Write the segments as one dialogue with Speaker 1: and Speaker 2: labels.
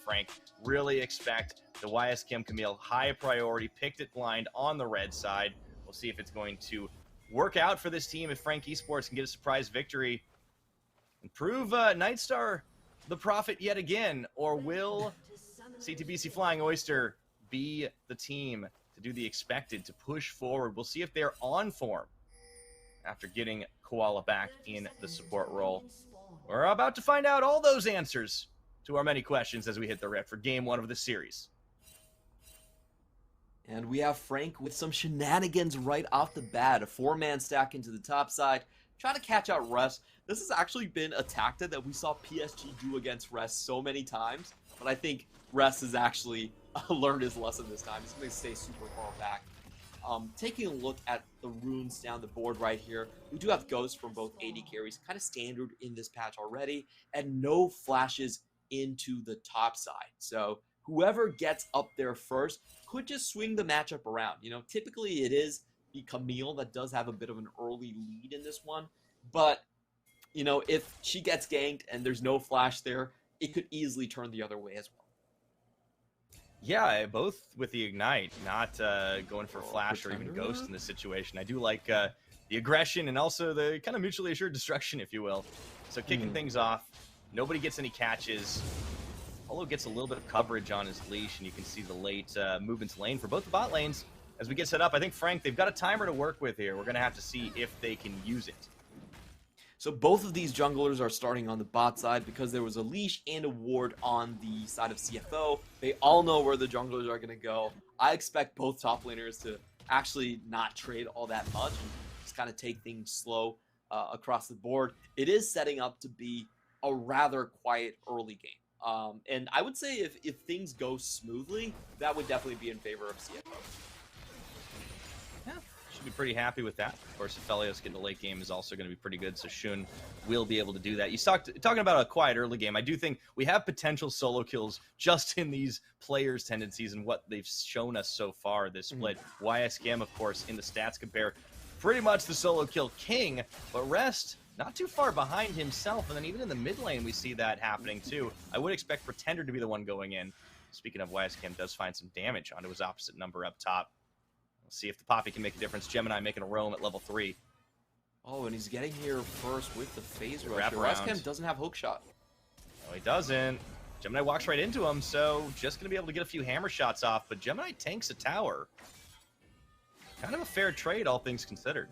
Speaker 1: Frank. Really expect the YS Kim Camille high priority, picked it blind on the red side. We'll see if it's going to work out for this team, if Frank Esports can get a surprise victory and prove Nightstar the prophet yet again, or will CTBC Flying Oyster be the team to do the expected, to push forward? We'll see if they're on form after getting Koala back in the support role. We're about to find out all those answers to our many questions as we hit the Rift for Game 1 of the series.
Speaker 2: And we have Frank with some shenanigans right off the bat. A 4-man stack into the top side, trying to catch out Rest. This has actually been a tactic that we saw PSG do against Rest so many times, but I think Rest has actually learned his lesson this time. He's going to stay super far back. Taking a look at the runes down the board right here, we do have ghosts from both AD carries, kind of standard in this patch already, and no flashes into the top side. So whoever gets up there first could just swing the matchup around. You know, typically it is the Camille that does have a bit of an early lead in this one, but you know, if she gets ganked and there's no flash there, it could easily turn the other way as well.
Speaker 1: Yeah, both with the Ignite, not going for Flash or even Ghost in this situation. I do like the aggression and also the kind of mutually assured destruction, if you will. So kicking things off, nobody gets any catches. Holo gets a little bit of coverage on his leash, and you can see the late movement to lane for both the bot lanes. As we get set up, I think, Frank, they've got a timer to work with here. We're going to have to see if they can use it.
Speaker 2: So both of these junglers are starting on the bot side because there was a leash and a ward on the side of CFO. They all know where the junglers are going to go. I expect both top laners to actually not trade all that much and just kind of take things slow across the board. It is setting up to be a rather quiet early game. And I would say if things go smoothly, that would definitely be in favor of CFO.
Speaker 1: Yeah, should be pretty happy with that. Of course, if Felios getting the late game is also going to be pretty good, so Shun will be able to do that. You talking about a quiet early game. I do think we have potential solo kills just in these players' tendencies and what they've shown us so far this split. YSGM, of course, in the stats compare, pretty much the solo kill king, but Rest not too far behind himself, and then even in the mid lane we see that happening too. I would expect Pretender to be the one going in. Speaking of, YSGM does find some damage onto his opposite number up top. See if the Poppy can make a difference. Gemini making a roam at level 3.
Speaker 2: Oh, and he's getting here first with the phase rush.
Speaker 1: Wrap around.
Speaker 2: Westcam doesn't have hook shot.
Speaker 1: No, he doesn't. Gemini walks right into him, so just going to be able to get a few hammer shots off, but Gemini tanks a tower. Kind of a fair trade, all things considered.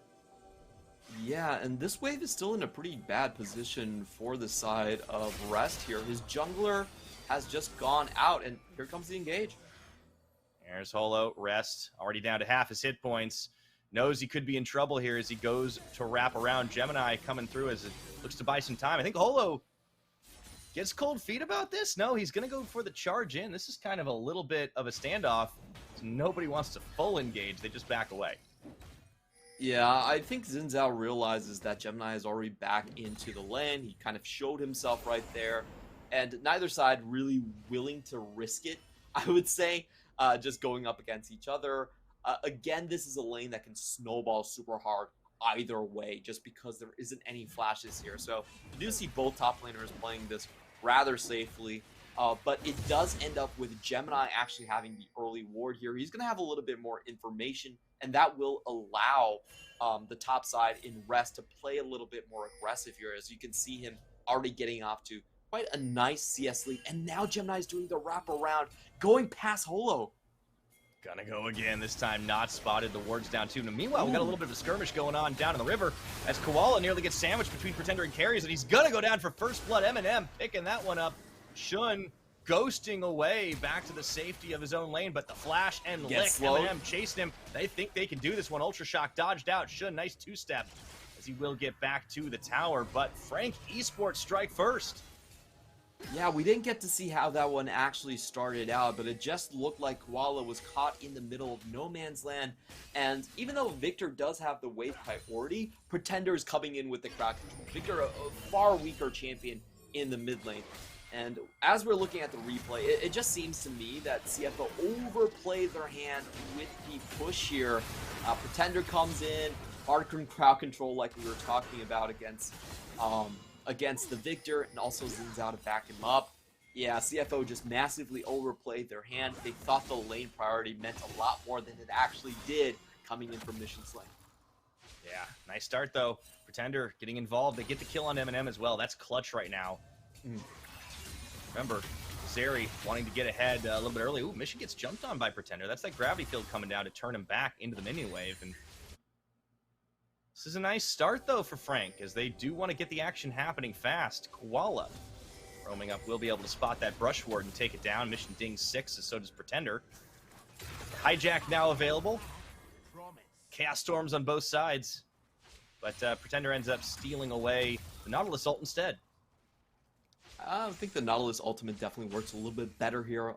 Speaker 2: Yeah, and this wave is still in a pretty bad position for the side of Rest here. His jungler has just gone out, and here comes the engage.
Speaker 1: There's Holo. Rest already down to half his hit points. Knows he could be in trouble here as he goes to wrap around. Gemini coming through as it looks to buy some time. I think Holo gets cold feet about this. No, he's going to go for the charge in. This is kind of a little bit of a standoff. So nobody wants to full engage. They just back away.
Speaker 2: Yeah, I think Xin Zhao realizes that Gemini is already back into the lane. He kind of showed himself right there. And neither side really willing to risk it, I would say. Just going up against each other. Again, this is a lane that can snowball super hard either way, just because there isn't any flashes here. So you do see both top laners playing this rather safely, but it does end up with Gemini actually having the early ward here. He's going to have a little bit more information, and that will allow the top side in Rest to play a little bit more aggressive here, as you can see him already getting off to quite a nice CS lead, and now Gemini's doing the wraparound, going past Holo.
Speaker 1: Gonna go again, this time not spotted. The ward's down too. Now, meanwhile, we got a little bit of a skirmish going on down in the river as Koala nearly gets sandwiched between Pretender and carries, and he's gonna go down for first blood. Eminem picking that one up. Shun ghosting away back to the safety of his own lane, but the flash and lick, Eminem chasing him. They think they can do this one. Ultra Shock dodged out. Shun, nice two-step as he will get back to the tower, but Frank Esports strike first.
Speaker 2: Yeah, we didn't get to see how that one actually started out, but it just looked like Koala was caught in the middle of no man's land. And even though Victor does have the wave priority, Pretender is coming in with the crowd control. Victor, a far weaker champion in the mid lane. And as we're looking at the replay, it just seems to me that CFO overplayed their hand with the push here. Pretender comes in, hard crowd control like we were talking about against the Victor, and also Xin Zhao to back him up. Yeah, CFO just massively overplayed their hand. They thought the lane priority meant a lot more than it actually did coming in from Mission's lane.
Speaker 1: Yeah, nice start though. Pretender getting involved. They get the kill on Eminem as well. That's clutch right now. Remember, Zeri wanting to get ahead a little bit early. Ooh, Mission gets jumped on by Pretender. That's that gravity field coming down to turn him back into the minion wave. And this is a nice start though for Frank, as they do want to get the action happening fast. Koala roaming up will be able to spot that brush ward and take it down. Mission dings 6, and so does Pretender. Hijack now available. Chaos Storms on both sides. But Pretender ends up stealing away the Nautilus ult instead.
Speaker 2: I think the Nautilus ultimate definitely works a little bit better here.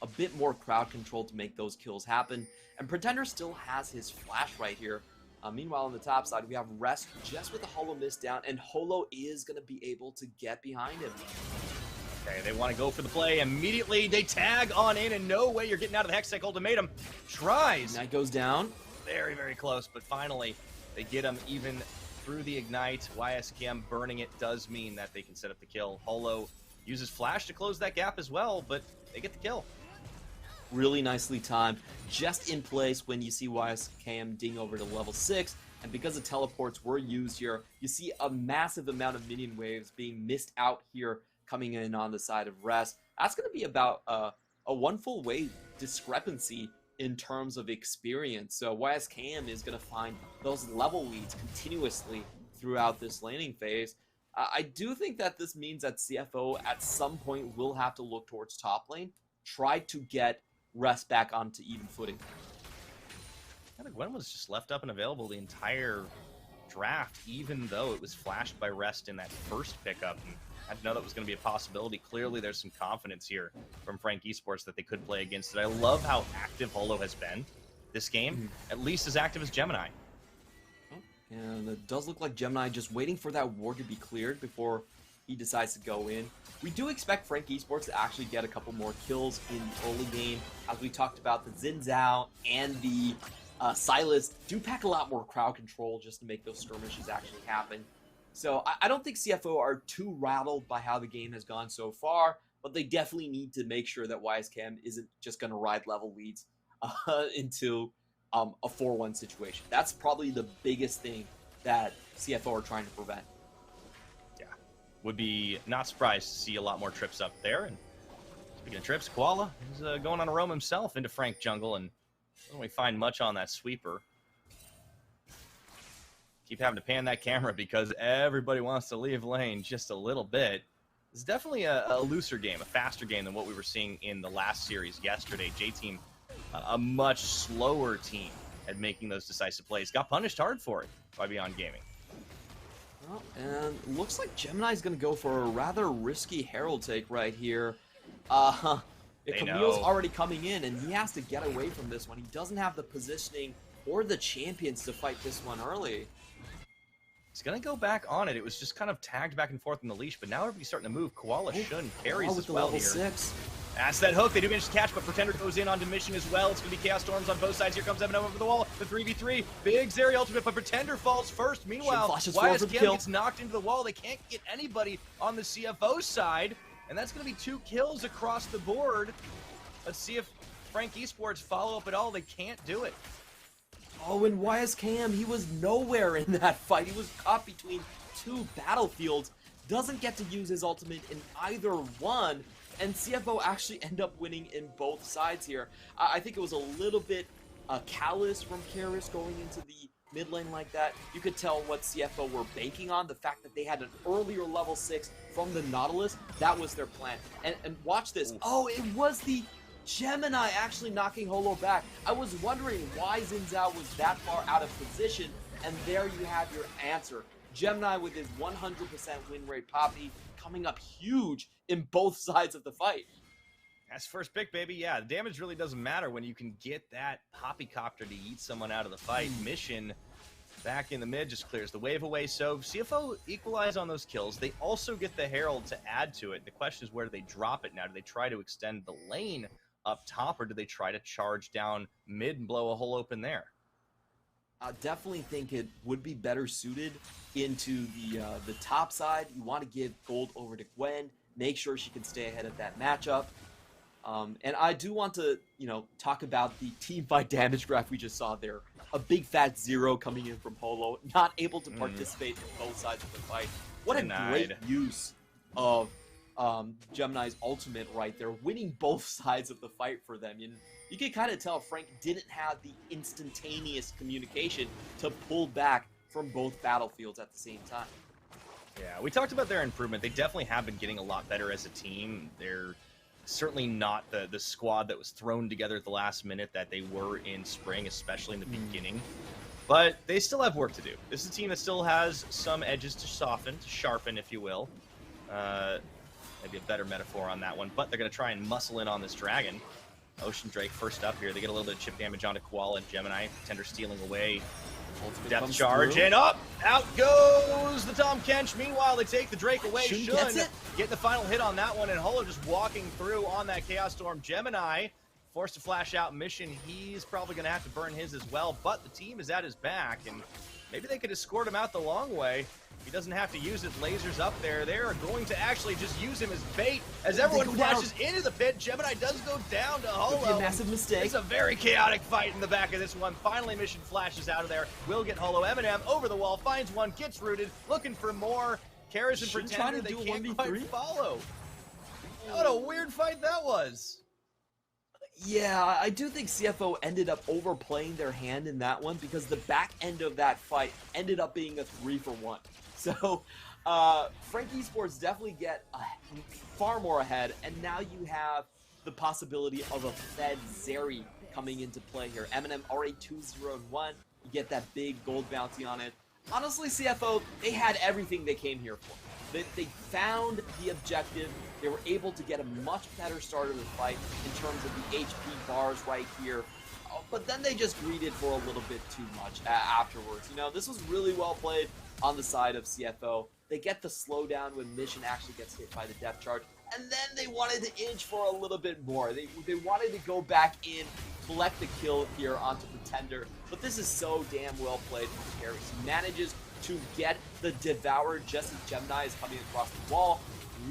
Speaker 2: A bit more crowd control to make those kills happen. And Pretender still has his flash right here. Meanwhile, on the top side, we have Rest just with the Holo Mist down, and Holo is going to be able to get behind him.
Speaker 1: Okay, they want to go for the play. Immediately, they tag on in, and no way you're getting out of the Hextech ultimatum. Tries.
Speaker 2: Knight goes down.
Speaker 1: Very, very close, but finally, they get him even through the Ignite. YSKM burning it does mean that they can set up the kill. Holo uses Flash to close that gap as well, but they get the kill.
Speaker 2: Really nicely timed, just in place when you see YSKM ding over to level 6, and because the teleports were used here, you see a massive amount of minion waves being missed out here coming in on the side of Rest. That's going to be about a one full wave discrepancy in terms of experience. So YSKM is going to find those level leads continuously throughout this laning phase. I do think that this means that CFO at some point will have to look towards top lane, try to get Rest back onto even footing.
Speaker 1: Yeah, the Gwen was just left up and available the entire draft, even though it was flashed by Rest in that first pickup. And I didn't know that was going to be a possibility. Clearly, there's some confidence here from Frank Esports that they could play against it. I love how active Holo has been this game, at least as active as Gemini.
Speaker 2: And it does look like Gemini just waiting for that ward to be cleared before he decides to go in. We do expect Frank Esports to actually get a couple more kills in the early game. As we talked about, the Xin Zhao and the Silas do pack a lot more crowd control just to make those skirmishes actually happen. So I don't think CFO are too rattled by how the game has gone so far, but they definitely need to make sure that YSKM isn't just going to ride level leads into a 4-1 situation. That's probably the biggest thing that CFO are trying to prevent.
Speaker 1: Yeah, would be not surprised to see a lot more trips up there. And speaking of trips, Koala is going on a roam himself into Frank jungle, and doesn't really find much on that sweeper. Keep having to pan that camera because everybody wants to leave lane just a little bit. It's definitely a looser game, a faster game than what we were seeing in the last series yesterday. J-Team, a much slower team at making those decisive plays. Got punished hard for it by Beyond Gaming.
Speaker 2: Well, and looks like Gemini's going to go for a rather risky Herald take right here. Camille's already coming in, and he has to get away from this one. He doesn't have the positioning or the champions to fight this one early.
Speaker 1: He's going to go back on it. It was just kind of tagged back and forth in the leash, but now everybody's starting to move. Koala Shun carries as well here.
Speaker 2: 6.
Speaker 1: That's that hook. They do manage to catch, but Pretender goes in onto Mission as well. It's going to be Chaos Storms on both sides. Here comes Eminem over the wall. The 3v3. Big Zeri ultimate, but Pretender falls first. Meanwhile, YSKM gets knocked into the wall. They can't get anybody on the CFO side, and that's going to be 2 kills across the board. Let's see if Frank Esports follow up at all. They can't do it.
Speaker 2: Oh, and YSKM, he was nowhere in that fight. He was caught between 2 battlefields. Doesn't get to use his ultimate in either one. And CFO actually end up winning in both sides here. I think it was a little bit callous from Karis going into the mid lane like that. You could tell what CFO were banking on. The fact that they had an earlier level 6 from the Nautilus. That was their plan. And watch this. Ooh. Oh, it was the Gemini actually knocking Holo back. I was wondering why Xin Zhao was that far out of position, and there you have your answer. Gemini with his 100% win rate Poppy coming up huge in both sides of the fight.
Speaker 1: That's first pick, baby. Yeah, the damage really doesn't matter when you can get that Poppycopter to eat someone out of the fight. Mission back in the mid just clears the wave away. So CFO equalize on those kills. They also get the Herald to add to it. The question is, where do they drop it now? Do they try to extend the lane up top, or do they try to charge down mid and blow a hole open there?
Speaker 2: I definitely think it would be better suited into the top side. You want to give gold over to Gwen, make sure she can stay ahead of that matchup. And I do want to, talk about the team fight damage graph we just saw there. A big fat 0 coming in from Holo, not able to participate in both sides of the fight. What
Speaker 1: Denied.
Speaker 2: a great use of Gemini's ultimate right there, winning both sides of the fight for them. And you can kind of tell Frank didn't have the instantaneous communication to pull back from both battlefields at the same time.
Speaker 1: Yeah, we talked about their improvement. They definitely have been getting a lot better as a team. They're certainly not the squad that was thrown together at the last minute that they were in spring, especially in the beginning. But they still have work to do. This is a team that still has some edges to soften, to sharpen, if you will. Maybe a better metaphor on that one. But they're going to try and muscle in on this dragon. Ocean Drake first up here. They get a little bit of chip damage onto Koala and Gemini. Tender stealing away.
Speaker 2: Ultimate
Speaker 1: Death
Speaker 2: comes
Speaker 1: charge,
Speaker 2: through.
Speaker 1: and up! Out goes the Tom Kench. Meanwhile, they take the Drake away.
Speaker 2: Shun
Speaker 1: Shun
Speaker 2: gets it.
Speaker 1: get the final hit on that one, and Holo just walking through on that Chaos Storm. Gemini forced to flash out mission. He's probably going to have to burn his as well, but the team is at his back, and maybe they could escort him out the long way. He doesn't have to use it. Lasers up there. They're going to actually just use him as bait as everyone flashes into the pit. Gemini does go down to Holo.
Speaker 2: A massive mistake.
Speaker 1: It's a very chaotic fight in the back of this one. Finally, mission flashes out of there. Will get Holo. Eminem over the wall, finds one, gets rooted, looking for more. Karas and
Speaker 2: Shouldn't
Speaker 1: Pretender,
Speaker 2: try to
Speaker 1: they
Speaker 2: do a
Speaker 1: can't
Speaker 2: 1v3?
Speaker 1: quite follow. What a weird fight that was.
Speaker 2: Yeah, I do think CFO ended up overplaying their hand in that one because the back end of that fight ended up being a 3-for-1. So, Frank Esports definitely get far more ahead, and now you have the possibility of a Fed Zeri coming into play here. Eminem already 2-0-1. You get that big gold bounty on it. Honestly, CFO, they had everything they came here for. They found the objective. They were able to get a much better start of the fight in terms of the HP bars right here. But then they just greeted for a little bit too much afterwards. This was really well played on the side of CFO. They get the slowdown when Mission actually gets hit by the depth charge. And then they wanted to inch for a little bit more. They wanted to go back in, collect the kill here onto Pretender. But this is so damn well played from Karas. He manages to get the Devour just as Gemini is coming across the wall.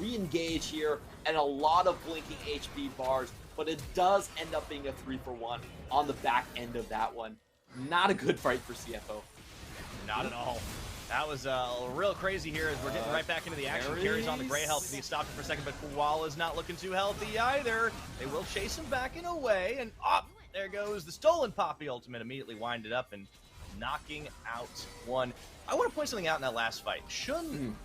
Speaker 2: Re-engage here, and a lot of blinking HP bars. But it does end up being a 3-for-1 on the back end of that one. Not a good fight for CFO.
Speaker 1: Not at all. That was real crazy here as we're getting right back into the action. Carries on the gray health. He stopped it for a second, but Koala's not looking too healthy either. They will chase him back in a way, and up there goes the stolen Poppy ultimate. Immediately winded up and knocking out one. I want to point something out in that last fight. Shun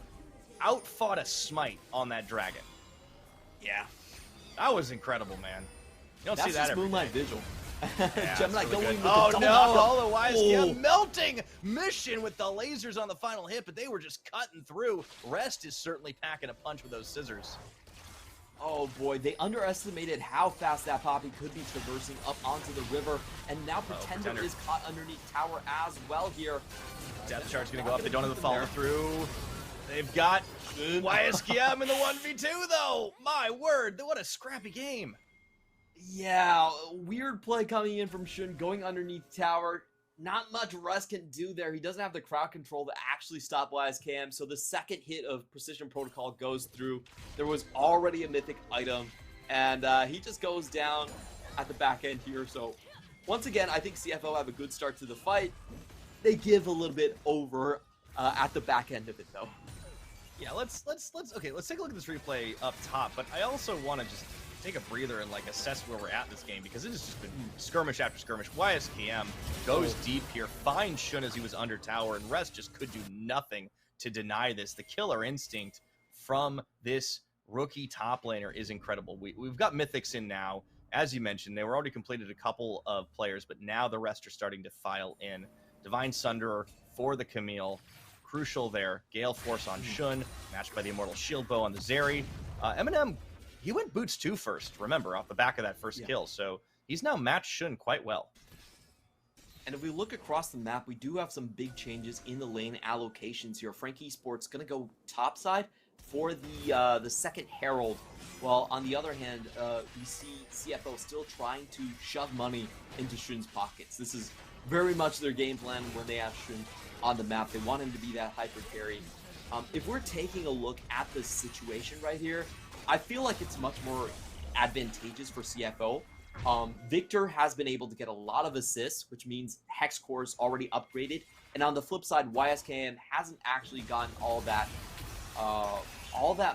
Speaker 1: outfought a smite on that dragon. Yeah, that was incredible, man. You don't see that every
Speaker 2: Moonlight
Speaker 1: day.
Speaker 2: Vigil.
Speaker 1: Yeah,
Speaker 2: Gemini
Speaker 1: really
Speaker 2: going
Speaker 1: good.
Speaker 2: with the
Speaker 1: Oh
Speaker 2: double
Speaker 1: no,
Speaker 2: knockup.
Speaker 1: Holo YSK melting Mission with the lasers on the final hit, but they were just cutting through. Rest is certainly packing a punch with those scissors.
Speaker 2: Oh boy, they underestimated how fast that Poppy could be traversing up onto the river, and now Pretender is caught underneath tower as well here.
Speaker 1: Death charge gonna go up. They don't have the follow through. They've got YSKM in the 1v2 though. My word, what a scrappy game.
Speaker 2: Yeah, weird play coming in from Shun, going underneath tower. Not much Rust can do there. He doesn't have the crowd control to actually stop YSKM, so the second hit of Precision Protocol goes through. There was already a mythic item, and he just goes down at the back end here. So once again, I think CFO have a good start to the fight. They give a little bit over at the back end of it, though.
Speaker 1: Yeah, let's take a look at this replay up top, but I also want to just take a breather and assess where we're at in this game, because it has just been skirmish after skirmish. YSKM goes deep here, finds Shun as he was under tower, and Rest just could do nothing to deny this. The killer instinct from this rookie top laner is incredible. We've got mythics in now. As you mentioned, they were already completed a couple of players, but now the rest are starting to file in. Divine Sunderer for the Camille. Crucial there. Gale Force on Shun, matched by the Immortal Shield Bow on the Zeri. Eminem, he went boots 2 first, remember, off the back of that first kill. So he's now matched Shun quite well.
Speaker 2: And if we look across the map, we do have some big changes in the lane allocations here. Frank Esports going to go topside for the second Herald, while on the other hand, we see CFO still trying to shove money into Shun's pockets. This is very much their game plan when they have Shun on the map. They want him to be that hyper carry. If we're taking a look at the situation right here, I feel like it's much more advantageous for CFO. Victor has been able to get a lot of assists, which means Hex Core is already upgraded. And on the flip side, YSKM hasn't actually gotten all that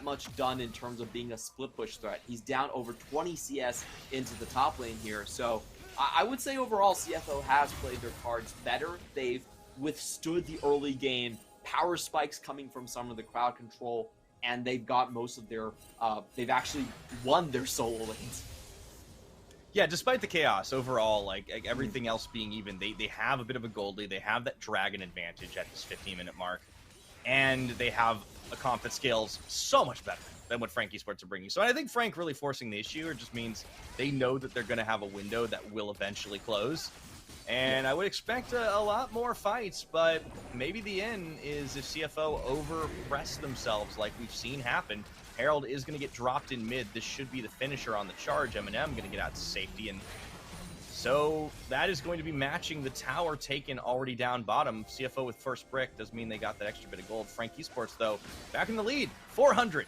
Speaker 2: much done in terms of being a split push threat. He's down over 20 CS into the top lane here. So I would say overall CFO has played their cards better. They've withstood the early game power spikes coming from some of the crowd control, and they've got most of their, they've actually won their solo lanes.
Speaker 1: Yeah, despite the chaos overall, like everything else being even, they have a bit of a gold lead. They have that dragon advantage at this 15-minute mark, and they have a comp that scales so much better than what Frank Esports are bringing. So I think Frank really forcing the issue just means they know that they're going to have a window that will eventually close. And I would expect a lot more fights, but maybe the end is if CFO overpress themselves like we've seen happen. Herald is going to get dropped in mid. This should be the finisher on the charge. Eminem going to get out to safety, and so that is going to be matching the tower taken already down bottom. CFO with first brick does mean they got that extra bit of gold. Frank Esports, though, back in the lead, 400.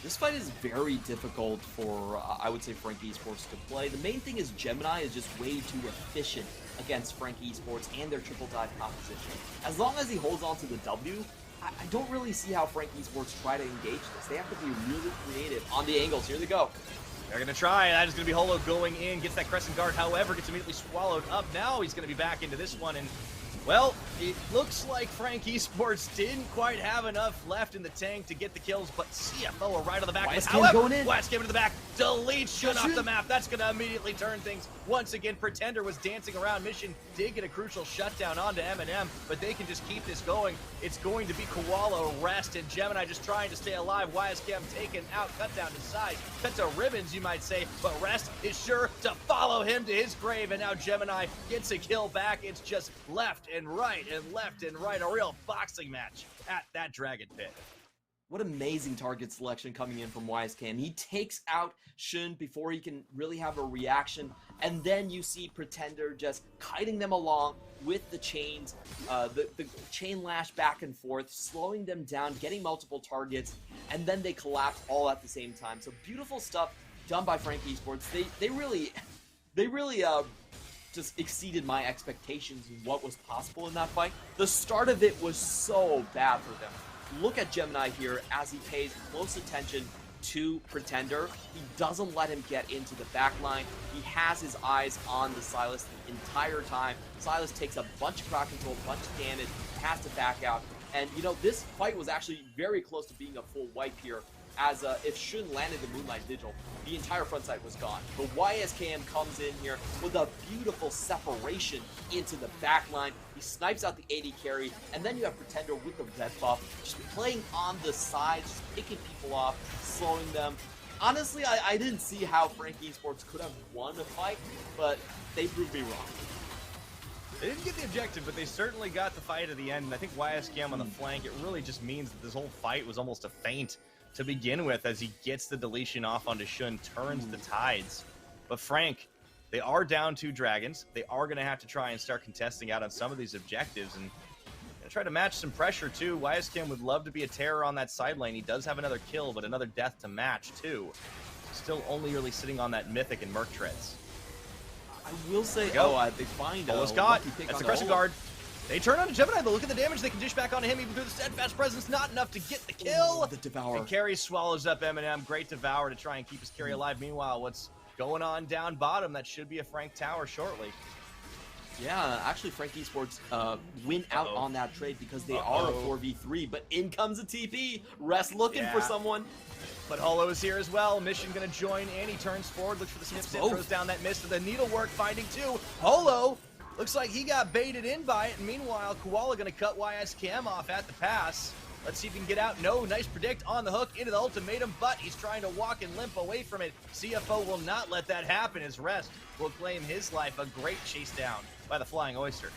Speaker 2: This fight is very difficult for, I would say, Frank Esports to play. The main thing is Gemini is just way too efficient against Frank Esports and their triple dive composition. As long as he holds on to the W, I don't really see how Frank Esports try to engage this. They have to be really creative on the angles. Here they go.
Speaker 1: They're going to try. That is going to be Holo going in. Gets that Crescent Guard, however, gets immediately swallowed up. Now he's going to be back into this one, and well, it looks like Frank Esports didn't quite have enough left in the tank to get the kills, but CFO are right on the back.
Speaker 2: YSKM going in.
Speaker 1: YSKM to the back, deletes Shun off the map. That's going to immediately turn things. Once again, Pretender was dancing around. Mission did get a crucial shutdown onto M&M, but they can just keep this going. It's going to be Koala, Rest, and Gemini just trying to stay alive. YSKM taken out, cut down to size, cut to ribbons, you might say, but Rest is sure to follow him to his grave, and now Gemini gets a kill back. It's just left and right and left and right, a real boxing match at that Dragon Pit.
Speaker 2: What amazing target selection coming in from YSKM. He takes out Shun before he can really have a reaction, and then you see Pretender just kiting them along with the chains, the chain lash back and forth, slowing them down, getting multiple targets, and then they collapse all at the same time. So beautiful stuff done by Frank Esports. They really just exceeded my expectations in what was possible in that fight. The start of it was so bad for them. Look at Gemini here as he pays close attention to Pretender. He doesn't let him get into the back line. He has his eyes on the Sylas the entire time. Sylas takes a bunch of crowd control, a bunch of damage, has to back out. And, you know, this fight was actually very close to being a full wipe here, as if Shun landed the Moonlight Vigil, the entire front side was gone. But YSKM comes in here with a beautiful separation into the back line. He snipes out the AD carry, and then you have Pretender with the red buff, just playing on the sides, just picking people off, slowing them. Honestly, I didn't see how Frank Esports could have won a fight, but they proved me wrong.
Speaker 1: They didn't get the objective, but they certainly got the fight at the end, and I think YSKM on the flank, it really just means that this whole fight was almost a feint to begin with, as he gets the deletion off onto Shun, turns the tides. But Frank, they are down 2 dragons. They are going to have to try and start contesting out on some of these objectives and try to match some pressure too. YSKM would love to be a terror on that side lane. He does have another kill, but another death to match too. Still only really sitting on that Mythic and Merc treads.
Speaker 2: I will say, they find
Speaker 1: Scott. That's the Crescent Guard. They turn on to Gemini, but look at the damage they can dish back onto him, even through the steadfast presence. Not enough to get the kill.
Speaker 2: The Devour.
Speaker 1: And Carry swallows up Eminem. Great Devour to try and keep his carry alive. Meanwhile, what's going on down bottom? That should be a Frank Tower shortly.
Speaker 2: Yeah, actually, Frank Esports win out on that trade because they are a 4v3, but in comes a TP. Rest looking for someone.
Speaker 1: But Holo is here as well. Mission going to join in. He turns forward, looks for the snip, throws down that mist to the needlework, finding 2. Holo looks like he got baited in by it, and meanwhile, Koala going to cut YSKM off at the pass. Let's see if he can get out. No, nice predict on the hook into the ultimatum, but he's trying to walk and limp away from it. CFO will not let that happen. His Rest will claim his life. A great chase down by the Flying Oyster.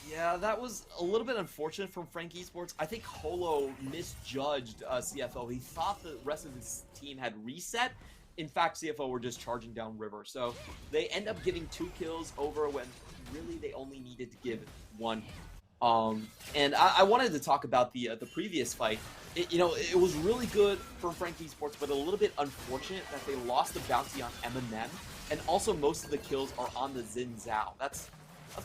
Speaker 2: Yeah, that was a little bit unfortunate from Frank Esports. I think Holo misjudged CFO. He thought the rest of his team had reset. In fact, CFO were just charging down river. So they end up getting 2 kills over when really they only needed to give 1. And I wanted to talk about the previous fight. It was really good for Frank Esports, but a little bit unfortunate that they lost the bounty on Eminem, and also most of the kills are on the Xin Zhao. That's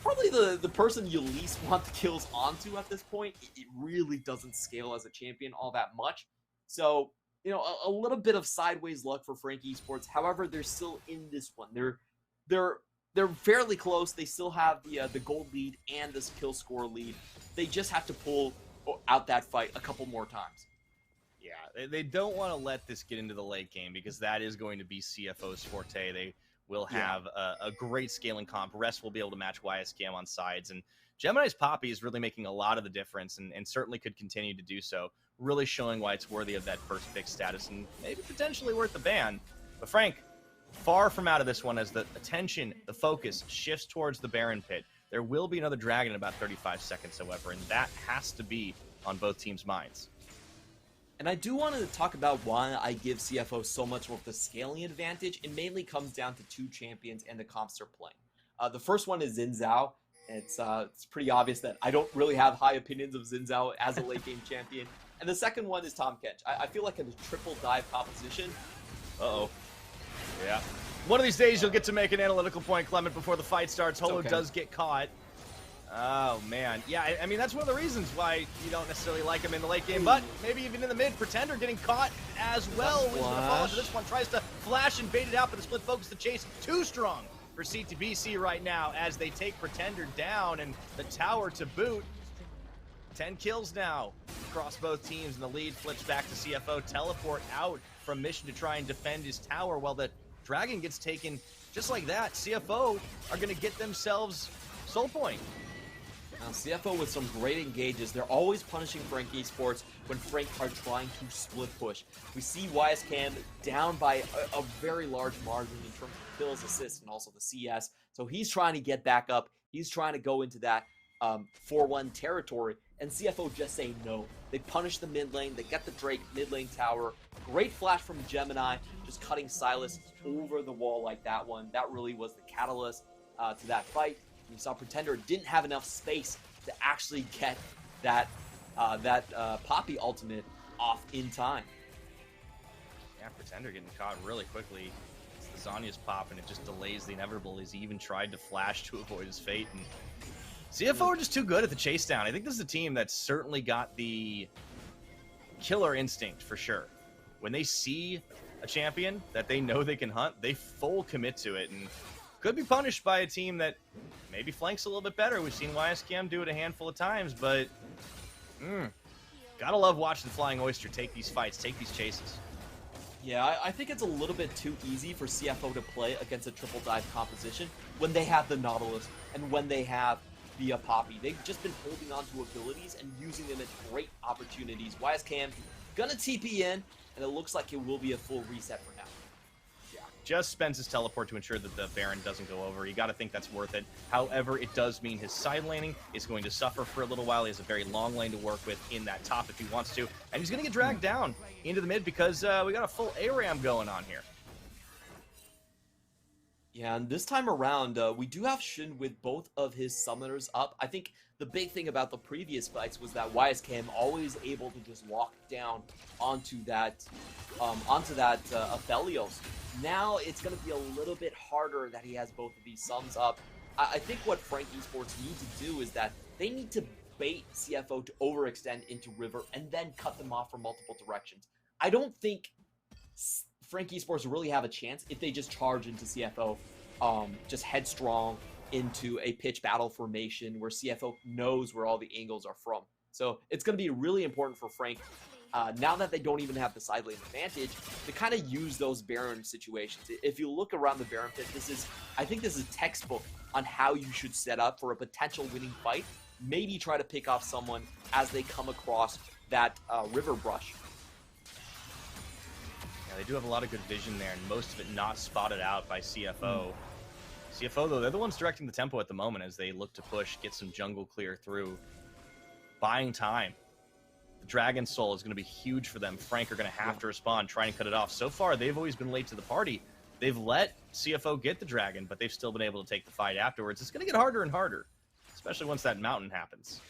Speaker 2: probably the person you least want the kills onto at this point. It really doesn't scale as a champion all that much. So, a little bit of sideways luck for Frank Esports. However, they're still in this one. They're fairly close. They still have the gold lead and this kill score lead. They just have to pull out that fight a couple more times.
Speaker 1: Yeah, they don't want to let this get into the late game because that is going to be CFO's forte. They will have a great scaling comp. Rest will be able to match YSCam on sides. And Gemini's Poppy is really making a lot of the difference and certainly could continue to do so, really showing why it's worthy of that first pick status and maybe potentially worth the ban. But Frank, far from out of this one as the attention, the focus shifts towards the Baron pit. There will be another dragon in about 35 seconds, however, and that has to be on both teams' minds.
Speaker 2: And I do want to talk about why I give CFO so much more of the scaling advantage. It mainly comes down to two champions and the comps they're playing. The first one is Xin Zhao. It's pretty obvious that I don't really have high opinions of Xin Zhao as a late game champion. And the second one is Tahm Kench. I feel like in a triple dive composition.
Speaker 1: Uh-oh. Yeah. One of these days you'll get to make an analytical point, Clement, before the fight starts. Holo does get caught. Oh, man. Yeah, I mean, that's one of the reasons why you don't necessarily like him in the late game, but maybe even in the mid. Pretender getting caught as well. He's going to fall into this one. Tries to flash and bait it out, but the split focus to chase too strong for CTBC right now as they take Pretender down and the tower to boot. 10 kills now across both teams, and the lead flips back to CFO. Teleport out from mission to try and defend his tower while the dragon gets taken just like that. CFO are going to get themselves soul point.
Speaker 2: Now, CFO with some great engages. They're always punishing Frank Esports when Frank are trying to split push. We see YSCam down by a very large margin in terms of kills, assists, and also the CS. So he's trying to get back up. He's trying to go into that 4-1 territory, and CFO just say no. They punish the mid lane. They get the Drake mid lane tower. Great flash from Gemini, just cutting Silas over the wall like that one. That really was the catalyst to that fight. You saw Pretender didn't have enough space to actually get that Poppy ultimate off in time.
Speaker 1: Yeah, Pretender getting caught really quickly. It's the Zhonya's pop, and it just delays the inevitable as he even tried to flash to avoid his fate. And CFO are just too good at the chase down. I think this is a team that's certainly got the killer instinct for sure. When they see a champion that they know they can hunt, they full commit to it and could be punished by a team that maybe flanks a little bit better. We've seen YSCam do it a handful of times, but gotta love watching Flying Oyster take these fights, take these chases.
Speaker 2: Yeah, I think it's a little bit too easy for CFO to play against a triple dive composition when they have the Nautilus and when they have the Poppy. They've just been holding on to abilities and using them at great opportunities. YSCam gonna TP in, and it looks like it will be a full reset for now.
Speaker 1: Yeah, just spends his teleport to ensure that the Baron doesn't go over. You got to think that's worth it. However, it does mean his side laning is going to suffer for a little while. He has a very long lane to work with in that top if he wants to, and he's going to get dragged down into the mid because we got a full ARAM going on here.
Speaker 2: Yeah, and this time around, we do have Shin with both of his summoners up. I think the big thing about the previous fights was that YSCam always able to just walk down onto that Aphelios. Now it's going to be a little bit harder that he has both of these sums up. I think what Frank Esports need to do is that they need to bait CFO to overextend into River and then cut them off from multiple directions. I don't think Frank Esports really have a chance if they just charge into CFO, just headstrong into a pitch battle formation where CFO knows where all the angles are from. So it's going to be really important for Frank, now that they don't even have the side lane advantage, to kind of use those Baron situations. If you look around the Baron pit, I think this is textbook on how you should set up for a potential winning fight. Maybe try to pick off someone as they come across that river brush.
Speaker 1: They do have a lot of good vision there, and most of it not spotted out by CFO. CFO, though, they're the ones directing the tempo at the moment as they look to push, get some jungle clear through. Buying time. The Dragon Soul is going to be huge for them. Frank are going to have to respond, try and cut it off. So far, they've always been late to the party. They've let CFO get the Dragon, but they've still been able to take the fight afterwards. It's going to get harder and harder. especially once that mountain happens.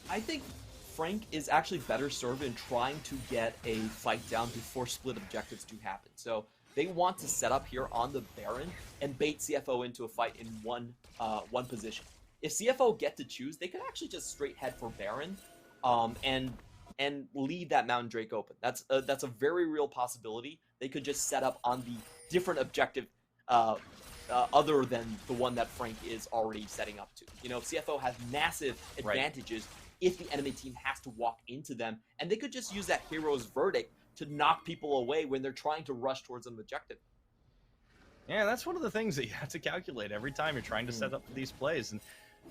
Speaker 2: I think Frank is actually better served in trying to get a fight down before split objectives do happen. So they want to set up here on the Baron and bait CFO into a fight in one position. If CFO get to choose, they could actually just straight head for Baron, and leave that Mountain Drake open. That's a very real possibility. They could just set up on the different objective other than the one that Frank is already setting up to. You know, CFO has massive advantages if the enemy team has to walk into them, and they could just use that hero's verdict to knock people away when they're trying to rush towards an objective.
Speaker 1: Yeah, that's one of the things that you have to calculate every time you're trying to set up for these plays. And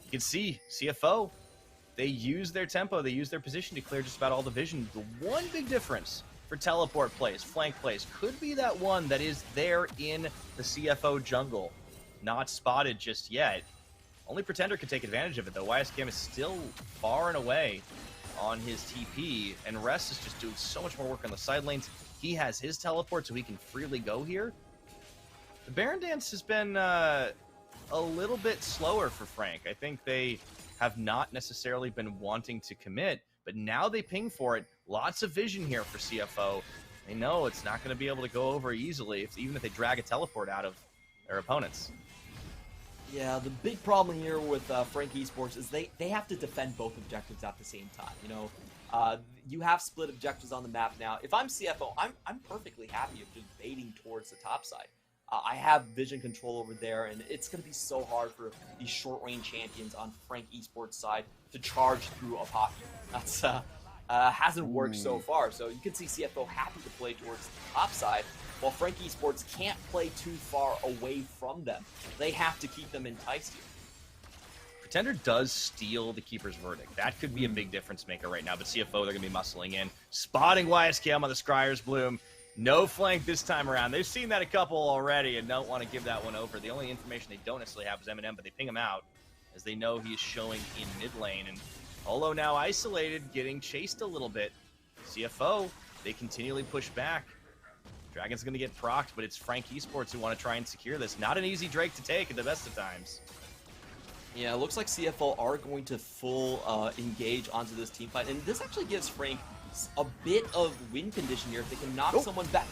Speaker 1: you can see CFO, they use their tempo, they use their position to clear just about all the vision. The one big difference for teleport plays, flank plays, could be that one that is there in the CFO jungle, not spotted just yet. Only Pretender can take advantage of it, though. YSKM is still far and away on his TP, and Rest is just doing so much more work on the side lanes. He has his teleport, so he can freely go here. The Baron Dance has been a little bit slower for Frank. I think they have not necessarily been wanting to commit, but now they ping for it. Lots of vision here for CFO. They know it's not going to be able to go over easily, even if they drag a teleport out of their opponents.
Speaker 2: Yeah, the big problem here with Frank Esports is they have to defend both objectives at the same time. You know, you have split objectives on the map now. If I'm CFO, I'm perfectly happy of just baiting towards the top side. I have vision control over there, and it's going to be so hard for these short-range champions on Frank Esports' side to charge through a pocket. That's hasn't worked so far. So you can see CFO happy to play towards the top side, while Frank Esports can't play too far away from them. They have to keep them enticed here.
Speaker 1: Pretender does steal the Keeper's Verdict. That could be a big difference maker right now, but CFO, they're going to be muscling in. Spotting YSKM on the Scryer's Bloom. No flank this time around. They've seen that a couple already and don't want to give that one over. The only information they don't necessarily have is M&M, but they ping him out as they know he is showing in mid lane. And Olo now isolated, getting chased a little bit. CFO, they continually push back. Dragon's going to get procced, but it's Frank Esports who want to try and secure this. Not an easy Drake to take at the best of times.
Speaker 2: Yeah, it looks like CFO are going to full engage onto this team fight, and this actually gives Frank a bit of win condition here if they can knock someone back.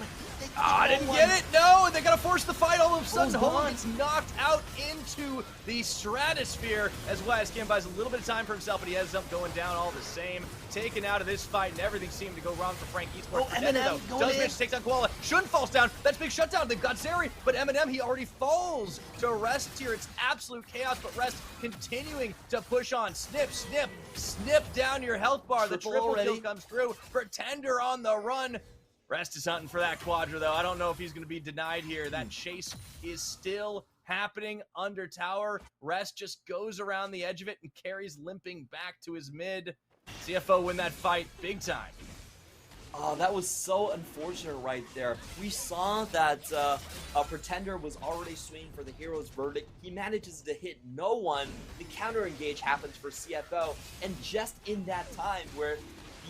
Speaker 1: I didn't get it! No! And they gotta force the fight all of a sudden. Holo gets knocked out into the stratosphere as YSKM buys a little bit of time for himself, but he ends up going down all the same. Taken out of this fight, and everything seemed to go wrong for Frank Esports.
Speaker 2: M&M
Speaker 1: does manage to take down Koala. Shun falls down. That's big shutdown. They've got Zeri, but M&M, he already falls to Rest here. It's absolute chaos, but Rest continuing to push on. Snip, snip, snip down your health bar. The triple kill comes through. Pretender on the run. Rest is hunting for that quadra, though. I don't know if he's going to be denied here. That chase is still happening under tower. Rest just goes around the edge of it and carries limping back to his mid. CFO win that fight big time.
Speaker 2: Oh, that was so unfortunate right there. We saw that a Pretender was already swinging for the hero's verdict. He manages to hit no one. The counter engage happens for CFO, and just in that time where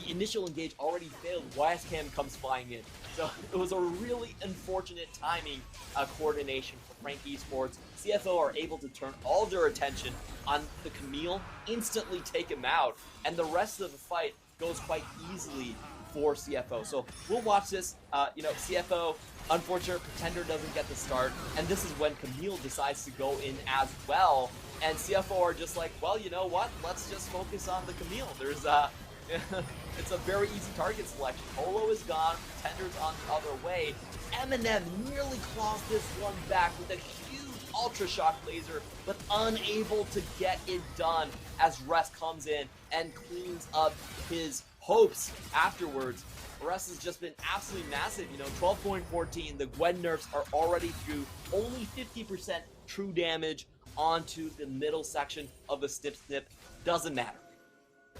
Speaker 2: the initial engage already failed, YSKM comes flying in. So it was a really unfortunate timing coordination for Frank Esports. CFO are able to turn all their attention on the Camille, instantly take him out, and the rest of the fight goes quite easily for CFO. So we'll watch this. You know, CFO, unfortunate, Pretender doesn't get the start, and this is when Camille decides to go in as well. And CFO are just like, well, you know what? Let's just focus on the Camille. There's it's a very easy target selection. Olo is gone, Pretender's on the other way. M&M nearly claws this one back with a huge Ultra Shock laser, but unable to get it done as Rest comes in and cleans up his hopes afterwards. Rest has just been absolutely massive. You know, 12.14, the Gwen nerfs are already through. Only 50% true damage onto the middle section of the Snip Snip. Doesn't matter.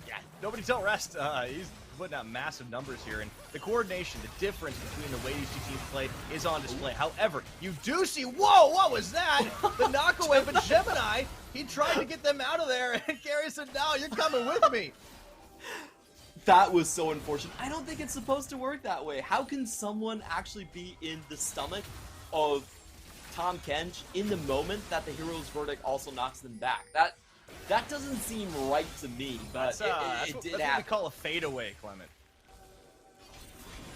Speaker 1: Yeah, nobody tell Rest. He's putting out massive numbers here, and the coordination, the difference between the way these two teams play is on display. However, you do see, whoa, what was that? The knockaway, but Gemini, he tried to get them out of there, and Gary said, no, you're coming with me.
Speaker 2: That was so unfortunate. I don't think it's supposed to work that way. How can someone actually be in the stomach of Tom Kench in the moment that the hero's verdict also knocks them back? That doesn't seem right to me, but
Speaker 1: That's,
Speaker 2: it
Speaker 1: that's
Speaker 2: did
Speaker 1: what
Speaker 2: happen.
Speaker 1: we call a fadeaway, Clement.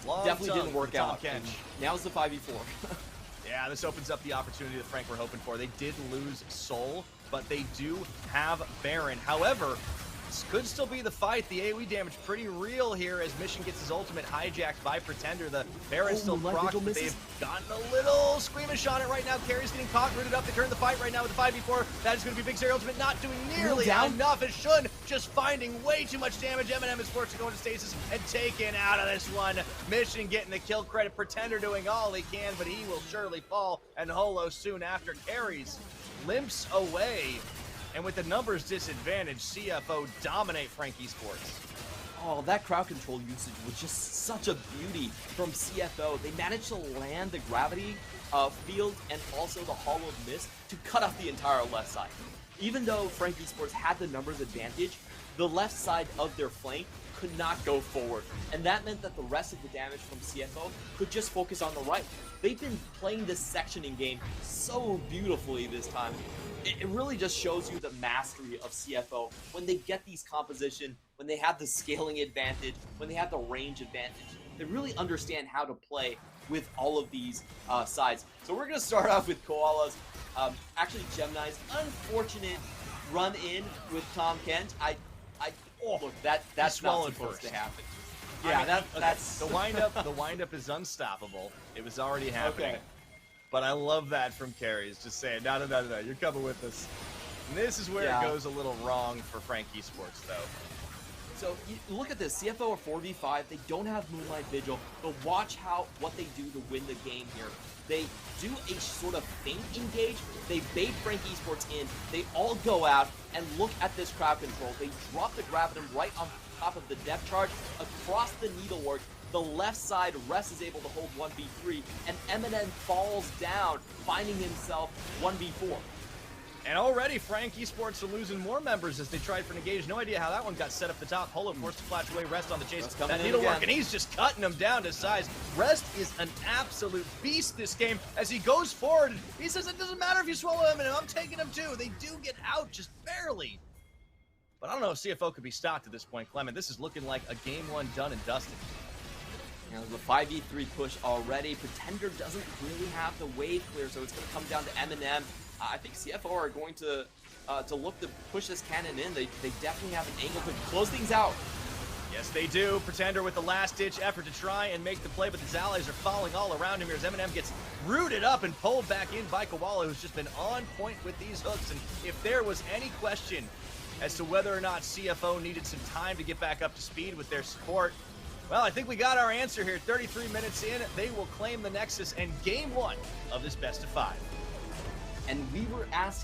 Speaker 1: Long
Speaker 2: Definitely
Speaker 1: tongue
Speaker 2: didn't work
Speaker 1: for Tom
Speaker 2: out.
Speaker 1: Kench.
Speaker 2: And now's the 5v4.
Speaker 1: Yeah, this opens up the opportunity that Frank were hoping for. They did lose Soul, but they do have Baron. However, this could still be the fight. The AoE damage pretty real here as Mission gets his ultimate hijacked by Pretender. The Baron's still procced, but they've gotten a little squeamish on it right now. Carrie's getting caught, rooted up. They turn the fight right now with the 5v4. That is going to be Big Zero ultimate, not doing nearly enough as Shun just finding way too much damage. Eminem is forced to go into stasis and taken out of this one. Mission getting the kill credit. Pretender doing all he can, but he will surely fall. And Holo soon after. Carries limps away. And with the numbers disadvantage, CFO dominate Frank Esports.
Speaker 2: Oh, that crowd control usage was just such a beauty from CFO. They managed to land the gravity field and also the hollowed mist to cut off the entire left side. Even though Frank Esports had the numbers advantage, the left side of their flank could not go forward. And that meant that the rest of the damage from CFO could just focus on the right. They've been playing this sectioning game so beautifully this time. It really just shows you the mastery of CFO when they get these composition, when they have the scaling advantage, when they have the range advantage. They really understand how to play with all of these sides. So we're going to start off with Koala's, actually Gemini's unfortunate run in with Tom Kent. Look, that's not supposed to happen. Yeah,
Speaker 1: I mean,
Speaker 2: that's
Speaker 1: the windup is unstoppable. It was already happening.
Speaker 2: Okay.
Speaker 1: But I love that from Carries, just saying, no, you're coming with us. And this is where it goes a little wrong for Frank Esports, though.
Speaker 2: So you look at this, CFO are 4v5, they don't have Moonlight Vigil, but watch what they do to win the game here. They do a sort of feint engage, they bait Frank Esports in, they all go out, and look at this crowd control. They drop the Gravitum right on top of the depth charge, across the needlework. The left side, Rest is able to hold 1v3, and Eminem falls down, finding himself 1v4.
Speaker 1: And already Frank Esports are losing more members as they tried for an engage. No idea how that one got set up the top. Holo forced to flash away, Rest on the chase. That needlework, and he's just cutting him down to size. Rest is an absolute beast this game as he goes forward. He says it doesn't matter if you swallow Eminem, I'm taking him too. They do get out just barely. But I don't know if CFO could be stopped at this point, Clement. This is looking like a game one done and dusted.
Speaker 2: You know, the 5v3 push already. Pretender doesn't really have the wave clear, so it's going to come down to Eminem. I think CFO are going to look to push this cannon in. They definitely have an angle to close things out.
Speaker 1: Yes, they do. Pretender with the last-ditch effort to try and make the play, but his allies are falling all around him here as Eminem gets rooted up and pulled back in by Koala, who's just been on point with these hooks. And if there was any question as to whether or not CFO needed some time to get back up to speed with their support, well, I think we got our answer here. 33 minutes in, they will claim the Nexus and game one of this best of 5.
Speaker 2: And we were asked